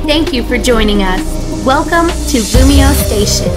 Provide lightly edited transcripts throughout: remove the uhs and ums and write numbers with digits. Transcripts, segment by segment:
Thank you for joining us. Welcome to Vumeo Station.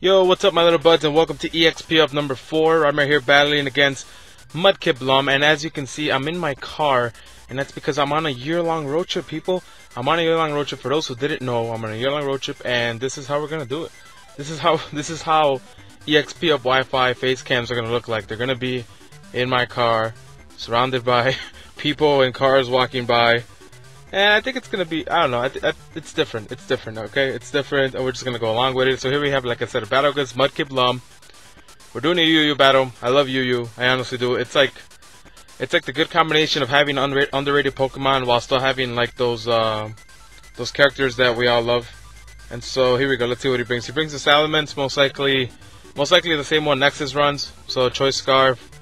Yo, what's up my little buds, and welcome to EXP up number 4. I'm right here battling against Mudkip Blum, and as you can see, I'm in my car, and that's because I'm on a year-long road trip, people. I'm on a year-long road trip. For those who didn't know, I'm on a year-long road trip, and this is how we're gonna do it. This is how EXP up Wi-Fi face cams are gonna look like. They're gonna be in my car, surrounded by people and cars walking by, and I think it's gonna be, I don't know, it's different. It's different, okay? It's different, and we're just gonna go along with it. So here we have, like I said, a battle against Mudkip Blum. We're doing a Yu battle. I love Yu. I honestly do. It's like the good combination of having underrated Pokemon while still having like those characters that we all love. And so here we go. Let's see what he brings. He brings the Salamence, most likely the same one Nexus runs. So Choice Scarf,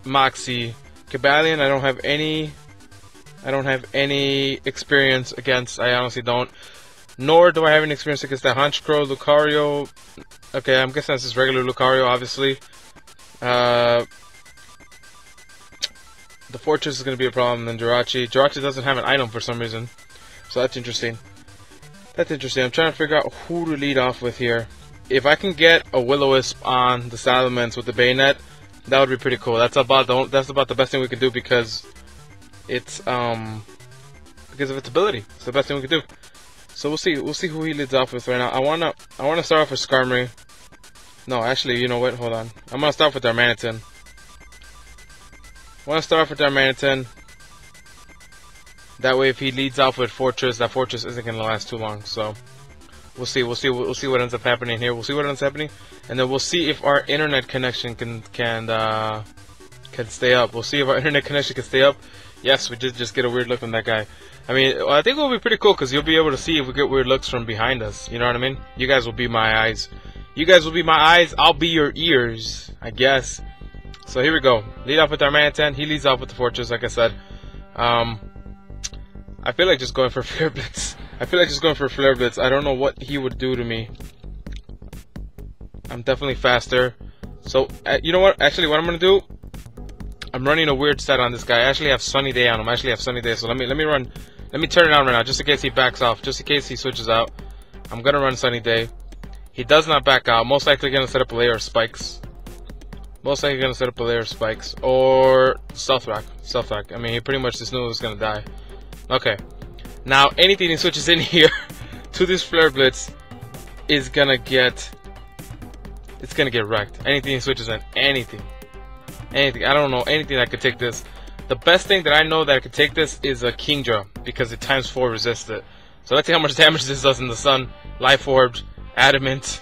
Moxie, Cobalion. I don't have any experience against. I honestly don't. Nor do I have any experience against that Honchkrow, Lucario. Okay, I'm guessing that's just regular Lucario, obviously. The Fortress is going to be a problem. Then Jirachi. Jirachi doesn't have an item for some reason, so that's interesting. I'm trying to figure out who to lead off with here. If I can get a Will-O-Wisp on the Salamence with the Bayonet, that would be pretty cool. That's about the best thing we can do because it's because of its ability. It's the best thing we can do. So we'll see who he leads off with right now. I wanna start off with Skarmory. No, actually, you know what? Hold on. I'm gonna start with Darmanitan. That way, if he leads off with Fortress, that Fortress isn't gonna last too long. So we'll see what ends up happening here. We'll see what ends up happening, and then we'll see if our internet connection can stay up. We'll see if our internet connection can stay up. Yes, we did just get a weird look from that guy. I mean, I think it will be pretty cool because you'll be able to see if we get weird looks from behind us. You know what I mean? You guys will be my eyes. I'll be your ears, I guess. So here we go. Lead off with Darmanitan. He leads off with the Fortress, like I said. I feel like just going for Flare Blitz. I don't know what he would do to me. I'm definitely faster. So, you know what? Actually, what I'm going to do, I'm running a weird set on this guy. I actually have Sunny Day on him. So let me turn it on right now, just in case he backs off, just in case he switches out. I'm going to run Sunny Day. He does not back out. Most likely going to set up a layer of spikes. Or Stealth Rock. I mean, he pretty much just knew it was going to die. Okay. Now, anything he switches in here to this Flare Blitz is going to get... It's going to get wrecked. Anything he switches in. Anything. I don't know anything that could take this. The best thing that I know that could take this is a Kingdra, because it times 4 resists it. So let's see how much damage this does in the sun. Life Orb, Adamant.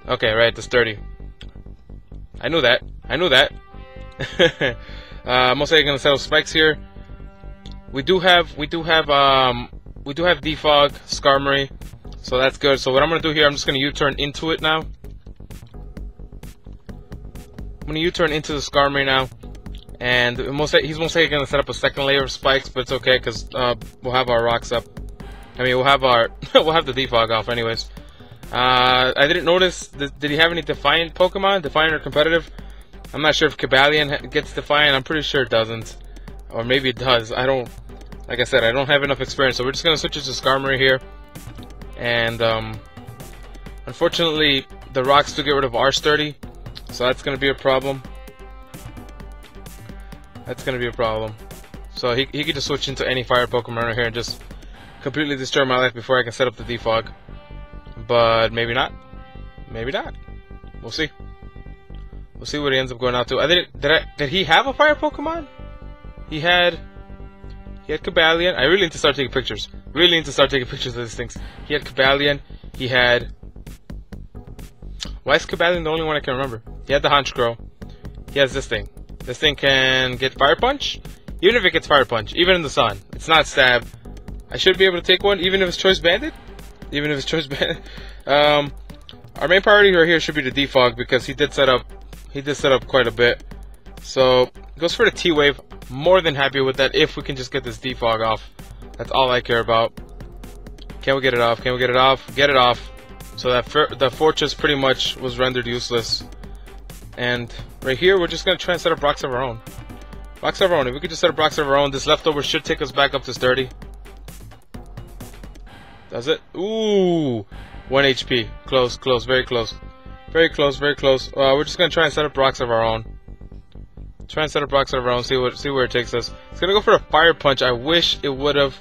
Okay, right, the Sturdy. I knew that. Most likely gonna set up spikes here. We do have Defog, Skarmory, so that's good. So what I'm gonna do here, I'm just gonna U-turn into it now. I'm gonna U-turn into the Skarmory now, and he's most likely gonna set up a second layer of spikes, but it's okay because we'll have our rocks up. I mean, we'll have the Defog off anyways. I didn't notice. Did he have any Defiant Pokemon? Defiant or competitive? I'm not sure if Cobalion gets Defiant. I'm pretty sure it doesn't, or maybe it does. Like I said, I don't have enough experience, so we're just gonna switch it to Skarmory here, and unfortunately, the rocks do get rid of our Sturdy. So that's going to be a problem. So he could just switch into any fire Pokemon right here and just completely destroy my life before I can set up the Defog. But maybe not. We'll see. We'll see what he ends up going out to. Did he have a fire Pokemon? He had Cobalion. I really need to start taking pictures. of these things. He had Cobalion. He had... Why is Cobalion the only one I can remember? He had the Honchkrow. He has this thing. This thing can get Fire Punch. Even if it gets Fire Punch, even in the sun, it's not Stab. I should be able to take one, even if it's Choice Banded. Our main priority right here should be the Defog because he did set up quite a bit. So goes for the T-Wave. More than happy with that if we can just get this Defog off. That's all I care about. Can we get it off? Get it off. So the fortress pretty much was rendered useless. And right here, we're just going to try and set up rocks of our own. Rocks of our own. If we could just set up rocks of our own, this leftover should take us back up to 30. Does it? Ooh! 1 HP. Close, close, very close. Very close, very close. We're just going to try and set up rocks of our own. Try and set up rocks of our own, see where it takes us. It's going to go for a fire punch. I wish it would have...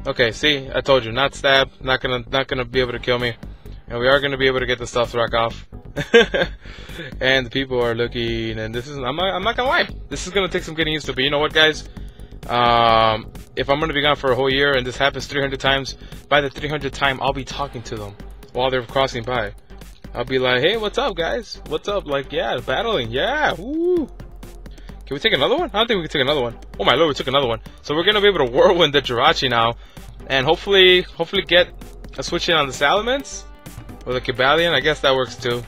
Okay, see? I told you. Not stab. Not gonna be able to kill me. And we are going to be able to get the stealth rock off. And the people are looking, and this is... I'm not going to lie. This is going to take some getting used to. But you know what, guys? If I'm going to be gone for a whole year and this happens 300 times, by the 300th time, I'll be talking to them while they're crossing by. I'll be like, hey, what's up, guys? What's up? Like, yeah, battling. Yeah, woo. Can we take another one? I don't think we can take another one. Oh my lord, we took another one. So we're going to be able to whirlwind the Jirachi now. And hopefully get a switch in on the Salamence. Or the Cobalion. I guess that works too.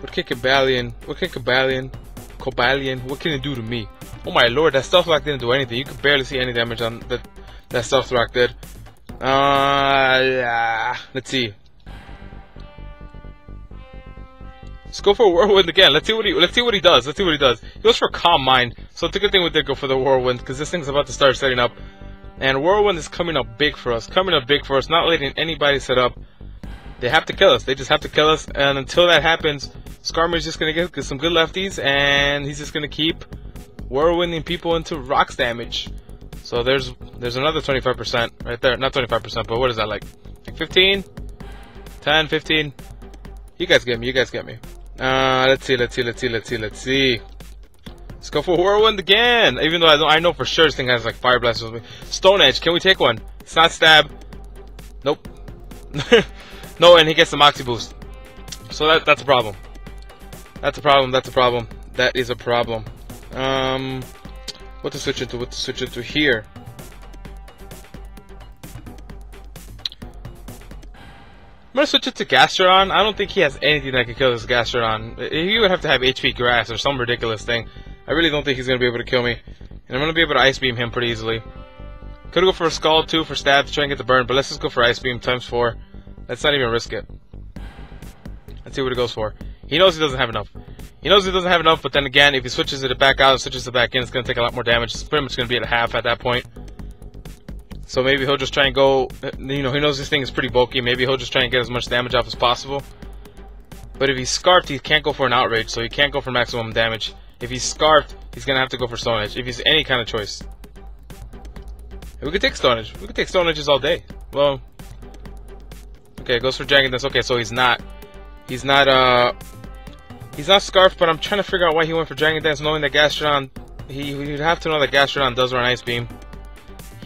What can Cobalion, what can it do to me? Oh my lord, that Stealth Rock didn't do anything. You could barely see any damage on that Stealth Rock did. Let's see. Let's go for a Whirlwind again. Let's see what he does. Let's see what he does. He goes for Calm Mind. So it's a good thing we did go for the Whirlwind, because this thing's about to start setting up. And Whirlwind is coming up big for us. Not letting anybody set up. They have to kill us. They just have to kill us. And until that happens, Skarmory's just going to get some good lefties. And he's just going to keep Whirlwinding people into rocks damage. So there's another 25% right there. Not 25%, but what is that, like 15? 10, 15? You guys get me. Let's see. Let's go for Whirlwind again. Even though I know for sure this thing has like Fire Blast with me. Stone Edge, can we take one? It's not stab. Nope. No, and he gets the Moxie boost. So that's a problem. That is a problem. What to switch into here? I'm gonna switch it to Gastrodon. I don't think he has anything that can kill this Gastrodon. He would have to have HP Grass or some ridiculous thing. I really don't think he's gonna be able to kill me. And I'm gonna be able to Ice Beam him pretty easily. Could go for a Scald too for stab to try and get the burn, but let's just go for Ice Beam times 4. Let's not even risk it. Let's see what he goes for. He knows he doesn't have enough. But then again, if he switches it back out and switches it back in, it's gonna take a lot more damage. It's pretty much gonna be at half at that point. So maybe he'll just try and go, you know, he knows this thing is pretty bulky. Maybe he'll just try and get as much damage off as possible. But if he's Scarfed, he can't go for an Outrage, so he can't go for maximum damage. If he's Scarfed, he's going to have to go for Stone Edge, if he's any kind of choice. We could take Stone Edge. We could take Stone Edges all day. Well, okay, it goes for Dragon Dance. Okay, so he's not Scarfed, but I'm trying to figure out why he went for Dragon Dance, knowing that Gastrodon, he'd have to know that Gastrodon does run Ice Beam.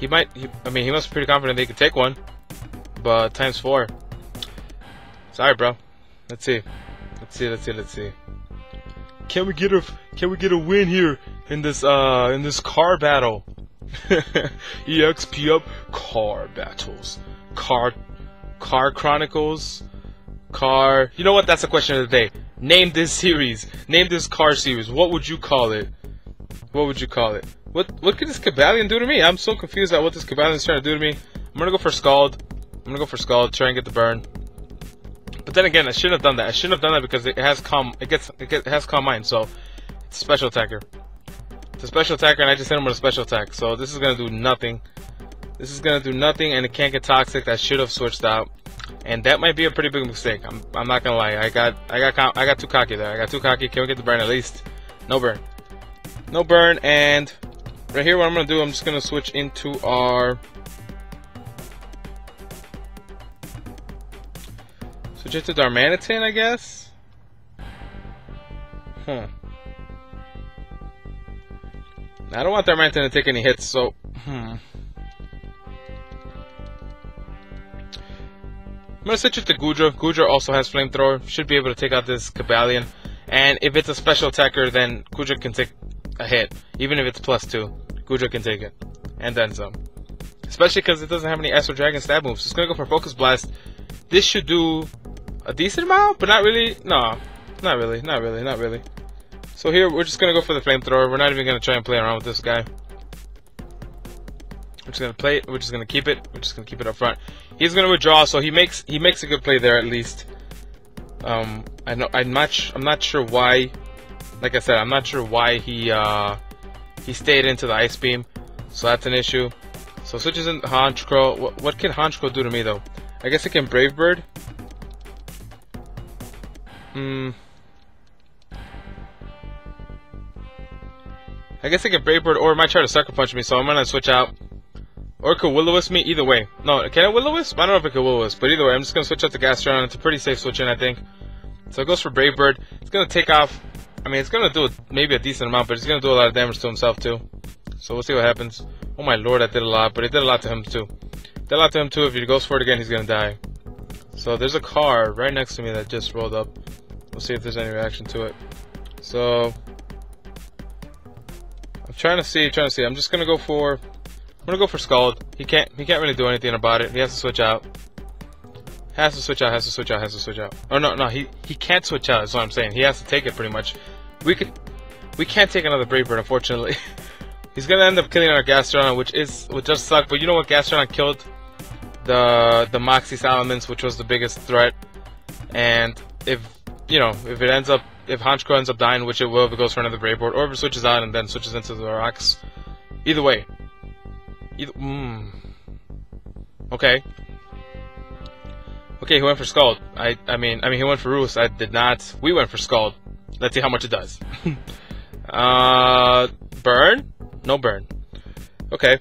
He must be pretty confident they could take one, but times 4. Sorry, bro. Let's see. Can we get a win here in this car battle? EXP up car battles, car chronicles, car. You know what? That's the question of the day. Name this series. Name this car series. What would you call it? What could this Cobalion do to me? I'm so confused at what this Cobalion is trying to do to me. I'm gonna go for Scald. Try and get the burn. But then again, I shouldn't have done that. Because it has calm. It has Calm Mind. So it's a special attacker. And I just hit him with a special attack. So this is gonna do nothing. And it can't get toxic. I should have switched out. And that might be a pretty big mistake. I'm not gonna lie. I got too cocky there. Can we get the burn at least? No burn. And right here, what I'm gonna do, I'm just gonna switch into our Darmanitan, I guess. I don't want Darmanitan to take any hits, so I'm gonna switch it to Goodra. Goodra also has Flamethrower. Should be able to take out this Cobalion. And if it's a special attacker, then Goodra can take a hit. Even if it's +2, Goodra can take it. And then some. Especially because it doesn't have any Astral Dragon stab moves. It's gonna go for Focus Blast. This should do a decent amount, but not really. No, not really. So here, we're just gonna go for the Flamethrower. We're not even gonna try and play around with this guy. We're just gonna play it. We're just gonna keep it. We're just gonna keep it up front. He's gonna withdraw, so he makes a good play there at least. I'm not sure why. Like I said, I'm not sure why he stayed into the Ice Beam, so that's an issue. So switches in Honchkrow. What can Honchkrow do to me though? I guess it can Brave Bird. I guess it can Brave Bird, or it might try to Sucker Punch me, so I'm gonna switch out. Or it could Will-O-Wisp me, either way. No, can it Will-O-Wisp? I don't know if it could Will-O-Wisp, but either way, I'm just gonna switch out to Gastrodon. It's a pretty safe switch in, I think. So it goes for Brave Bird. It's gonna take off. I mean, it's gonna do maybe a decent amount, but it's gonna do a lot of damage to himself too. So we'll see what happens. Oh my lord, that did a lot, but it did a lot to him too. Did a lot to him too. If he goes for it again, he's gonna die. So there's a car right next to me that just rolled up. We'll see if there's any reaction to it. So I'm trying to see. I'm just gonna go for. I'm gonna go for Scald. He can't really do anything about it. He has to switch out. Has to switch out. Oh no, he can't switch out. That's what I'm saying. He has to take it pretty much. We can't take another Brave Bird, unfortunately. He's gonna end up killing our Gastrodon, which just suck. But you know what? Gastrodon killed the Moxie Salamence, which was the biggest threat. And if Honchkrow ends up dying, which it will if it goes for another Brave Bird, or if it switches out and then switches into the rocks. Either way. Okay. Okay, he went for Scald. I mean, he went for Roost. I did not. We went for Scald. Let's see how much it does. Burn? No burn. Okay.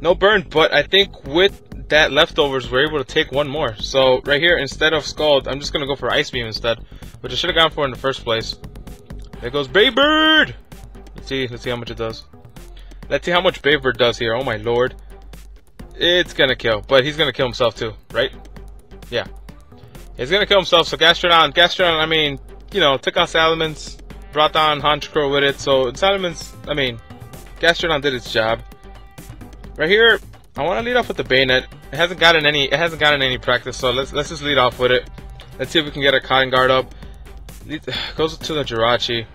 No burn, but I think with that leftovers, we're able to take one more. So, right here, instead of Scald, I'm just going to go for Ice Beam instead, which I should have gone for in the first place. There goes Brave Bird! Let's see how much it does. Let's see how much Brave Bird does here. Oh my lord. It's going to kill, but he's going to kill himself too, right? Yeah. He's going to kill himself, so Gastrodon, I mean, you know, took out Salamence, brought down Honchkrow with it, so Salamence, I mean, Gastrodon did its job. Right here, I want to lead off with the Bayonet. It hasn't gotten any practice, so let's just lead off with it. Let's see if we can get a Cotton Guard up. Goes to the Jirachi.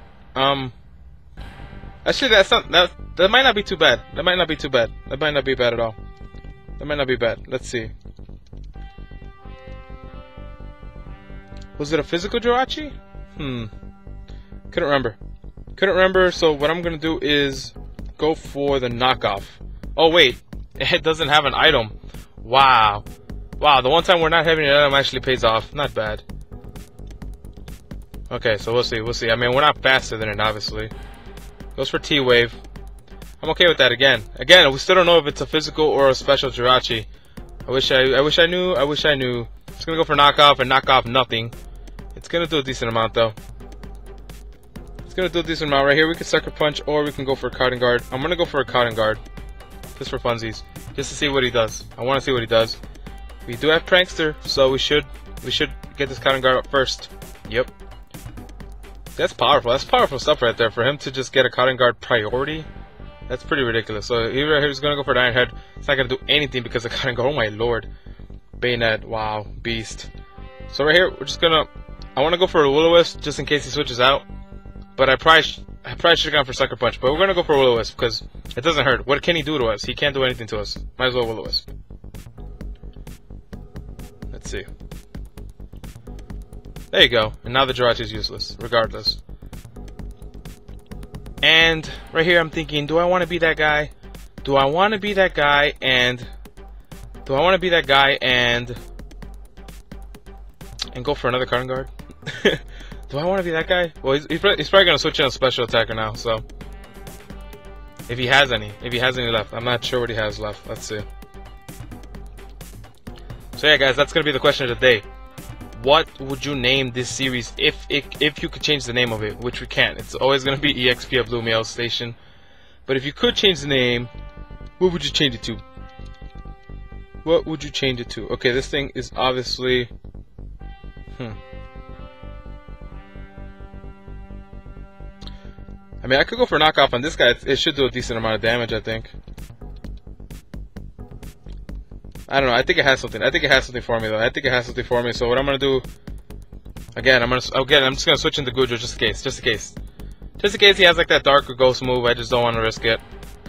Actually, that might not be too bad. That might not be bad at all. That might not be bad. Let's see. Was it a physical Jirachi? Couldn't remember. So what I'm gonna do is go for the knockoff. Oh wait, it doesn't have an item. Wow. The one time we're not having an item actually pays off. Not bad. Okay, so we'll see. I mean, we're not faster than it, obviously. Goes for T-Wave. I'm okay with that again. We still don't know if it's a physical or a special Jirachi. I wish I knew. It's gonna go for knockoff and knock off nothing. It's gonna do a decent amount though. Right here we can Sucker Punch or we can go for a Cotton Guard. I'm gonna go for a Cotton Guard. Just for funsies. Just to see what he does. I wanna see what he does. We do have Prankster, so we should get this Cotton Guard up first. Yep. That's powerful. That's powerful stuff right there. For him to just get a Cotton Guard priority, that's pretty ridiculous. So he right here is gonna go for Iron Head. It's not gonna do anything because of Cotton Guard. Oh my lord. Bayonet, wow, beast. So right here, we're just gonna. I want to go for a Will-O-Wisp just in case he switches out. But I probably should have gone for Sucker Punch. But we're gonna go for Will-O-Wisp because it doesn't hurt. What can he do to us? He can't do anything to us. Might as well Will-O-Wisp. Let's see. There you go. And now the Jirachi is useless, regardless. And right here, I'm thinking, do I want to be that guy? Do I want to be that guy and go for another Cotton Guard? Do I want to be that guy? Well, he's probably going to switch in a special attacker now, so. If he has any left. I'm not sure what he has left. Let's see. So yeah, guys, that's going to be the question of the day. What would you name this series if you could change the name of it? Which we can't. It's always going to be EXP of Blue Meow Station. But if you could change the name, what would you change it to? What would you change it to? Okay, this thing is obviously... I mean, I could go for knockoff on this guy. It should do a decent amount of damage, I think. I don't know. I think it has something. For me, though. So what I'm gonna do? Again, I'm just gonna switch into Goodra just in case. Just in case he has like that dark or ghost move. I just don't want to risk it.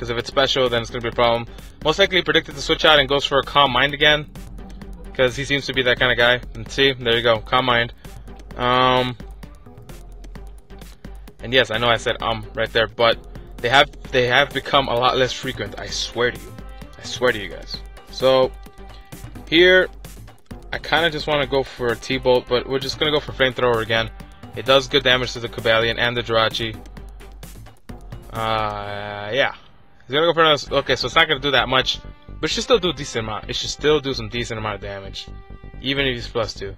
because if it's special, then it's going to be a problem. Most likely predicted to switch out and goes for a Calm Mind again, because he seems to be that kind of guy. And see, there you go, Calm Mind. And yes, I know I said right there, but they have become a lot less frequent. I swear to you. I swear to you guys. So here, I kind of just want to go for a T-Bolt, but we're just going to go for Flamethrower again. It does good damage to the Cobalion and the Jirachi. Yeah. He's going to go for another... Okay, so it's not going to do that much, but it should still do a decent amount. It should still do some decent amount of damage. Even if he's +2.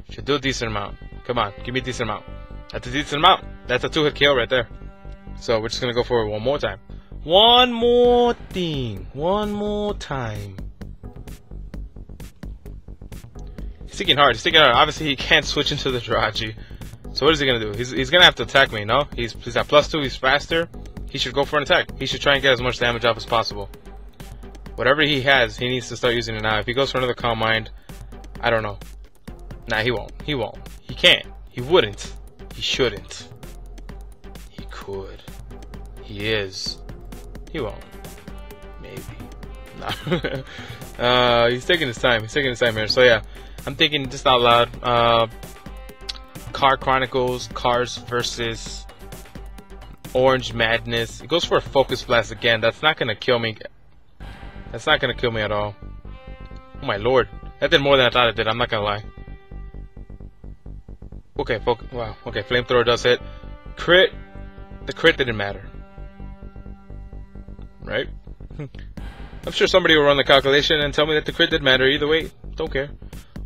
Should do a decent amount. Come on, give me a decent amount. That's a decent amount. That's a 2-hit KO right there. So we're just going to go for it one more time. One more thing. One more time. He's thinking hard. He's thinking hard. Obviously, he can't switch into the Jirachi. So what is he gonna do? He's gonna have to attack me. No, he's at +2. He's faster. He should go for an attack. He should try and get as much damage off as possible. Whatever he has, he needs to start using it now. If he goes for another Calm Mind, I don't know. Nah, he won't. He won't. He can't. He wouldn't. He shouldn't. He could. He is. He won't. Maybe. Nah. He's taking his time. He's taking his time here. So yeah. I'm thinking just out loud, Car Chronicles, Cars versus Orange Madness. It goes for a Focus Blast again. That's not going to kill me. That's not going to kill me at all. Oh my lord. That did more than I thought it did. I'm not going to lie. Okay, wow. Okay, Flamethrower does hit. Crit. The crit didn't matter. Right? I'm sure somebody will run the calculation and tell me that the crit did matter. Either way, don't care.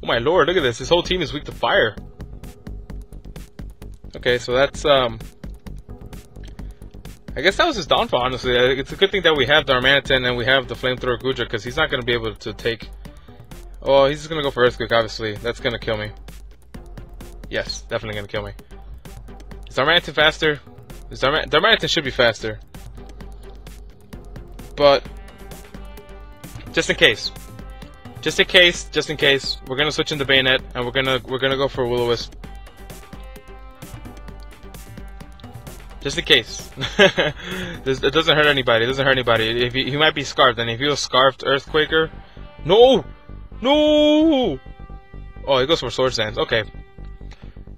Oh my lord, look at this. His whole team is weak to fire. Okay, so that's, I guess that was his downfall, honestly. It's a good thing that we have Darmanitan and we have the Flamethrower Goodra, because he's not going to be able to take... Oh, he's just going to go for Earthquake, obviously. That's going to kill me. Yes, definitely going to kill me. Is Darmanitan faster? Darmanitan should be faster. But, just in case, we're gonna switch into Bayonet and we're gonna go for Will-O-Wisp. Just in case. It doesn't hurt anybody. It doesn't hurt anybody. If he might be scarfed, and if he was scarfed Earthquaker, no. Oh, he goes for Swords Dance. Okay.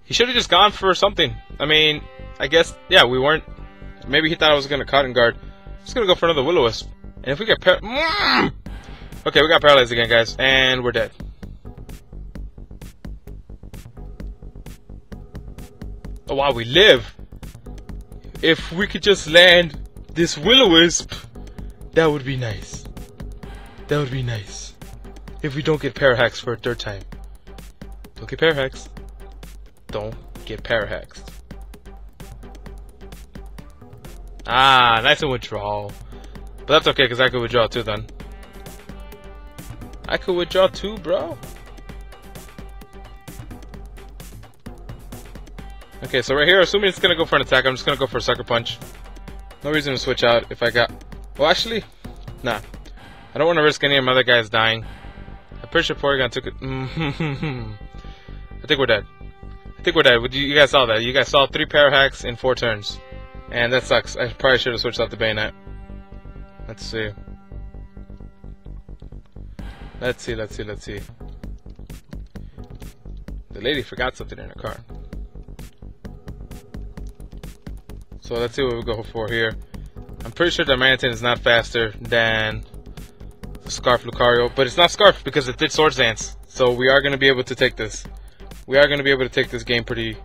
He should have just gone for something. I mean, I guess we weren't. Maybe he thought I was gonna Cotton Guard. I'm just gonna go for another Will-O-Wisp. And if we get okay, we got paralyzed again, guys, and we're dead. Oh wow, we live. If we could just land this Will-O-Wisp, that would be nice. That would be nice. If we don't get Parahaxed for a third time. Don't get Parahaxed. Don't get Parahaxed. Ah, nice and withdrawal. But that's okay, because I could withdraw too then. I could withdraw too, bro. Okay, so right here, assuming it's going to go for an attack, I'm just going to go for a Sucker Punch. No reason to switch out if I got... Well, actually, nah. I don't want to risk any of my other guys dying. I'm pretty sure Porygon took it. I think we're dead. I think we're dead. You guys saw that. You guys saw 3 Parahacks in 4 turns. And that sucks. I probably should have switched out the Bayonet. Let's see. Let's see. The lady forgot something in her car. So let's see what we go for here. I'm pretty sure Darmanitan is not faster than Scarf Lucario, but it's not Scarf because it did Swords Dance. So we are going to be able to take this. We are going to be able to take this game pretty...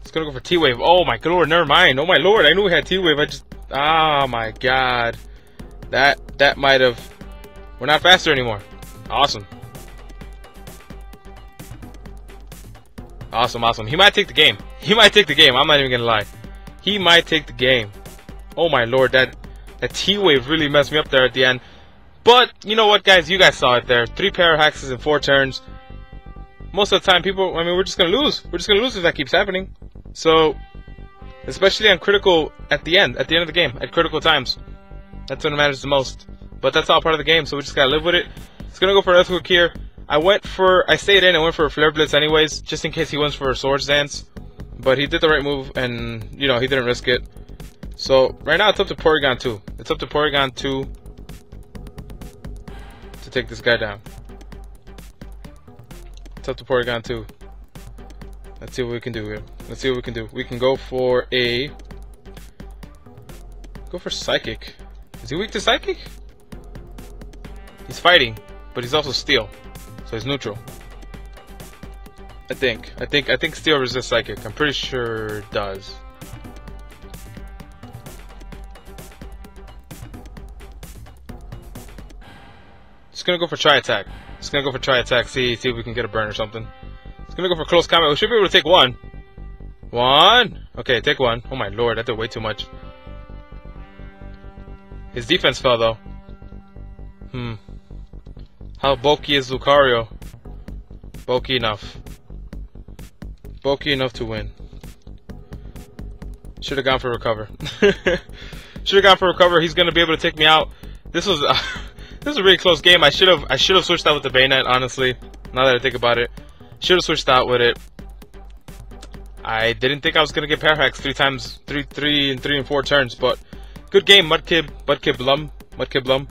It's going to go for T-Wave. Oh my lord, never mind. Oh my lord, I knew we had T-Wave. I just... Oh my god. That might have... We're not faster anymore. Awesome. Awesome. He might take the game. I'm not even going to lie. He might take the game. Oh my lord, that T-Wave really messed me up there at the end. But, you know what, guys? You guys saw it there. 3 Parahaxes in 4 turns. Most of the time, people... I mean, we're just going to lose. We're just going to lose if that keeps happening. So, especially on critical... At the end of the game. At critical times. That's when it matters the most. But that's all part of the game, so we just got to live with it. It's going to go for Earthquake here. I stayed in and went for a Flare Blitz anyways, just in case he went for a Swords Dance. But he did the right move, and, you know, he didn't risk it. So right now it's up to Porygon 2. It's up to Porygon 2 to take this guy down. It's up to Porygon 2. Let's see what we can do here. Let's see what we can do. We can go for Psychic. Is he weak to Psychic? He's fighting, but he's also Steel, so he's neutral. I think Steel resists Psychic. I'm pretty sure it does. Just gonna go for Tri Attack. Just gonna go for Tri Attack. See if we can get a burn or something. Just gonna go for Close Combat. We should be able to take one. One. Okay, take one. Oh my lord, I did way too much. His defense fell though. How bulky is Lucario? Bulky enough. Bulky enough to win. Should have gone for Recover. Should have gone for Recover. He's gonna be able to take me out. This was this is a really close game. I should have switched out with the Bayonet, honestly. Now that I think about it, should have switched out with it. I didn't think I was gonna get Parahax three and 4 turns, but good game, Mudkip Blum.